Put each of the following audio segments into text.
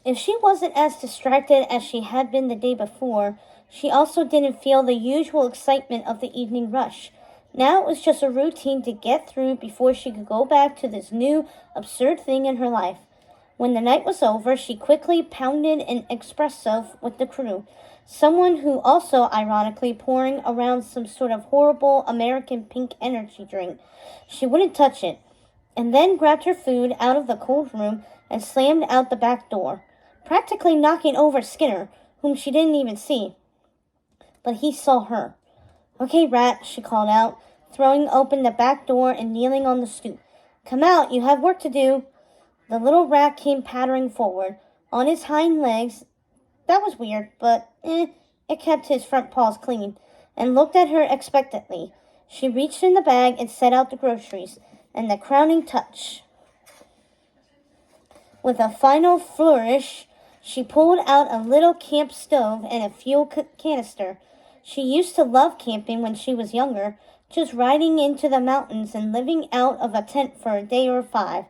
If she wasn't as distracted as she had been the day before, she also didn't feel the usual excitement of the evening rush. Now it was just a routine to get through before she could go back to this new, absurd thing in her life. When the night was over, she quickly pounded an espresso with the crew, someone who also, ironically, pouring around some sort of horrible American pink energy drink. She wouldn't touch it, and then grabbed her food out of the cold room and slammed out the back door, practically knocking over Skinner, whom she didn't even see. But he saw her. "Okay, Rat," she called out, throwing open the back door and kneeling on the stoop. "Come out, you have work to do." The little rat came pattering forward, on his hind legs. That was weird, but it kept his front paws clean, and looked at her expectantly. She reached in the bag and set out the groceries, and the crowning touch. With a final flourish, she pulled out a little camp stove and a fuel canister. She used to love camping when she was younger, just riding into the mountains and living out of a tent for a day or 5.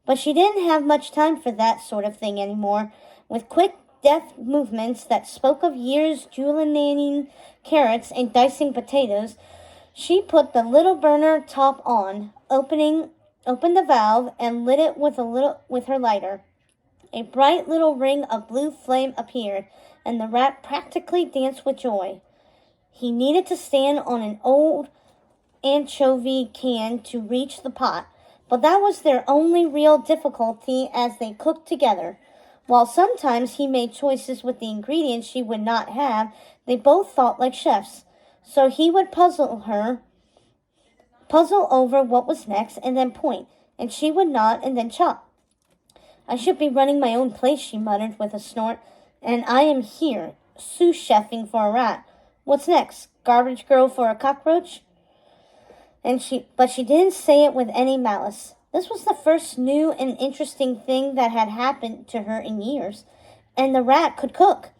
But she didn't have much time for that sort of thing anymore. With quick, deft movements that spoke of years julienning carrots and dicing potatoes, she put the little burner top on, opened the valve, and lit it with her lighter. A bright little ring of blue flame appeared, and the rat practically danced with joy. He needed to stand on an old anchovy can to reach the pot, but that was their only real difficulty as they cooked together. While sometimes he made choices with the ingredients she would not have, they both thought like chefs. So he would puzzle over what was next, and then point, and she would nod and then chop. "I should be running my own place," she muttered with a snort, "and I am here, sous chefing for a rat. What's next? Garbage girl for a cockroach?" But she didn't say it with any malice. This was the first new and interesting thing that had happened to her in years, and the rat could cook.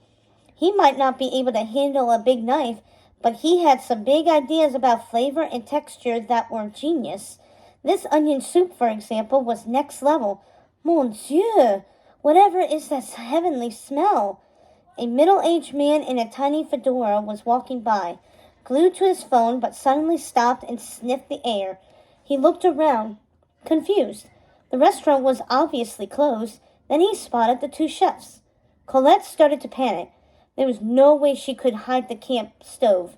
He might not be able to handle a big knife, but he had some big ideas about flavor and texture that were genius. This onion soup, for example, was next level. Mon Dieu! Whatever is that heavenly smell? A middle-aged man in a tiny fedora was walking by, glued to his phone, but suddenly stopped and sniffed the air. He looked around, confused. The restaurant was obviously closed. Then he spotted the 2 chefs. Colette started to panic. There was no way she could hide the camp stove.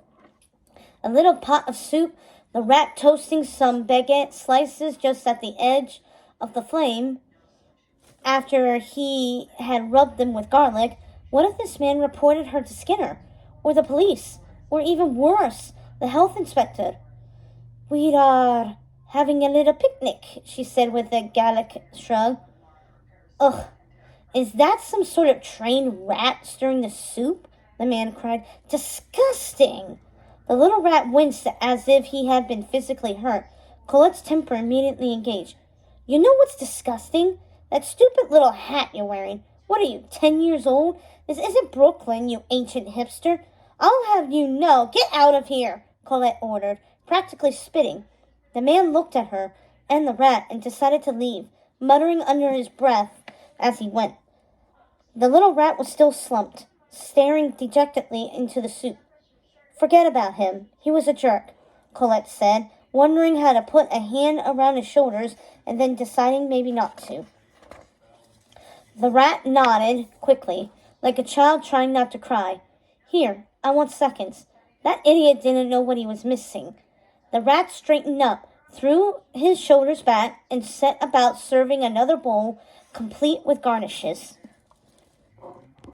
A little pot of soup, the rat toasting some baguette slices just at the edge of the flame after he had rubbed them with garlic. What if this man reported her to Skinner, or the police, or even worse, the health inspector? "We are having a little picnic," she said with a Gallic shrug. "Ugh, is that some sort of trained rat stirring the soup?" the man cried. "Disgusting!" The little rat winced as if he had been physically hurt. Colette's temper immediately engaged. "You know what's disgusting? That stupid little hat you're wearing. What are you, 10 years old? This isn't Brooklyn, you ancient hipster. I'll have you know. Get out of here," Colette ordered, practically spitting. The man looked at her and the rat and decided to leave, muttering under his breath as he went. The little rat was still slumped, staring dejectedly into the soup. "Forget about him. He was a jerk," Colette said, wondering how to put a hand around his shoulders and then deciding maybe not to. The rat nodded quickly, like a child trying not to cry. "Here, I want seconds." That idiot didn't know what he was missing. The rat straightened up, threw his shoulders back, and set about serving another bowl, complete with garnishes.